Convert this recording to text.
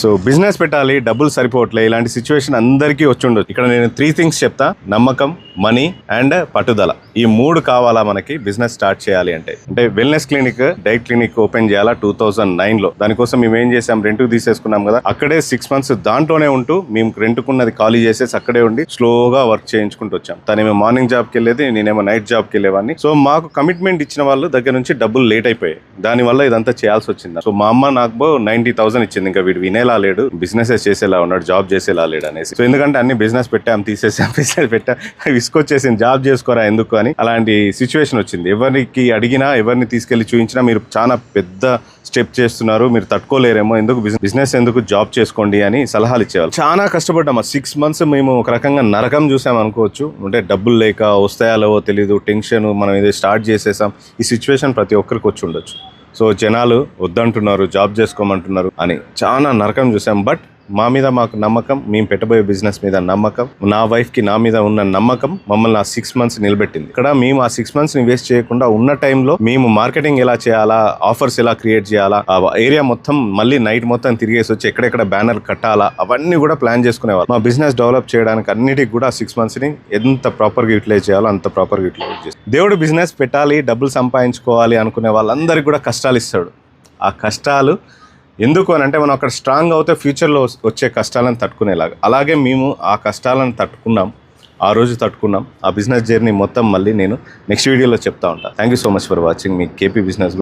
So business పెట్టాలి, డబ్బులు సరిపోవట్లే, ఇలాంటి సిచ్యువేషన్ అందరికీ వచ్చి ఉండొచ్చు. ఇక్కడ నేను 3 థింగ్స్ చెప్తా: నమ్మకం, మనీ అండ్ పట్టుదల. ఈ 3 కావాలా మనకి బిజినెస్ స్టార్ట్ చేయాలి అంటే wellness clinic, diet clinic open చేయాలా 2009లో. దానికోసం మేము ఏం చేసాం, రెంట్కి తీసేసుకున్నాం కదా, అక్కడే 6 months దాంట్లోనే ఉంటూ మేము రెంట్కున్నది ఖాళీ చేసేసి అక్కడే ఉండి స్లోగా వర్క్ చేయించుకుంటూ వచ్చాం. తనేమో మార్నింగ్ జాబ్కి వెళ్ళేది, నేనేమో నైట్ జాబ్కి వెళ్ళేవాడిని. సో మాకు కమిట్మెంట్ ఇచ్చిన వాళ్ళు దగ్గర నుంచి డబ్బులు లేట్ అయిపోయాయి. దానివల్ల ఇదంతా చేయాల్సి వచ్చింది. సో మా అమ్మ నాకు 90,000 ఇచ్చింది. ఇంకా వీడు వినేలా లేడు, బిజినెస్ చేసేలా ఉన్నాడు, జాబ్ చేసేలా లేడు అనేసి. సో ఎందుకంటే అన్ని బిజినెస్ పెట్టాం, తీసేసాం, బిజినెస్ పెట్టా, విసుకొచ్చేసింది, జాబ్ చేసుకోరా ఎందుకు అని. అలాంటి సిచ్యువేషన్ వచ్చింది. ఎవరికి అడిగినా, ఎవరిని తీసుకెళ్లి చూపించినా మీరు చాలా పెద్ద స్టెప్ చేస్తున్నారు, మీరు తట్టుకోలేరేమో, ఎందుకు బిజినెస్ ఎందుకు, జాబ్ చేసుకోండి అని సలహాలు ఇచ్చేవాళ్ళు. చాలా కష్టపడ్డాము. 6 months మేము ఒక రకంగా నరకం చూసాం అనుకోవచ్చు. అంటే డబ్బులు లేక, వస్తాయో లేవో తెలియదు, టెన్షన్, మనం ఏదో స్టార్ట్ చేసేసాం. ఈ సిచ్యువేషన్ ప్రతి ఒక్కరికి వచ్చి ఉండొచ్చు. సో జనాలు వద్దంటున్నారు, జాబ్ చేసుకోమంటున్నారు అని చాలా నరకం చూసాం. బట్ మా మీద మాకు నమ్మకం, మేము పెట్టబోయే బిజినెస్ మీద నమ్మకం, నా వైఫ్కి నా మీద ఉన్న నమ్మకం మమ్మల్ని ఆ 6 months నిలబెట్టింది. ఇక్కడ మేము ఆ 6 months వేస్ట్ చేయకుండా ఉన్న టైంలో మేము మార్కెటింగ్ ఎలా చేయాలా, ఆఫర్స్ ఎలా క్రియేట్ చేయాలా, ఆ ఏరియా మొత్తం మళ్ళీ నైట్ మొత్తం తిరిగేసి వచ్చి ఎక్కడెక్కడ బ్యానర్ కట్టాలా, అవన్నీ కూడా ప్లాన్ చేసుకునేవాళ్ళు. మా బిజినెస్ డెవలప్ చేయడానికి అన్నిటికి కూడా 6 months ఎంత ప్రాపర్గా యూటిలైజ్ చేయాలో అంత ప్రాపర్గా యూటిలైజ్ చేస్తాం. దేవుడు బిజినెస్ పెట్టాలి, డబ్బులు సంపాదించుకోవాలి అనుకునే వాళ్ళందరికీ కూడా కష్టాలు ఇస్తాడు. ఆ కష్టాలు ఎందుకు అని అంటే మనం అక్కడ స్ట్రాంగ్ అవుతే ఫ్యూచర్లో వచ్చే కష్టాలను తట్టుకునేలాగా. అలాగే మేము ఆ కష్టాలను తట్టుకున్నాం, ఆ రోజు తట్టుకున్నాం. ఆ బిజినెస్ జర్నీ మొత్తం మళ్ళీ నేను నెక్స్ట్ వీడియోలో చెప్తా ఉంటాను. Thank you so much for watching me KP business.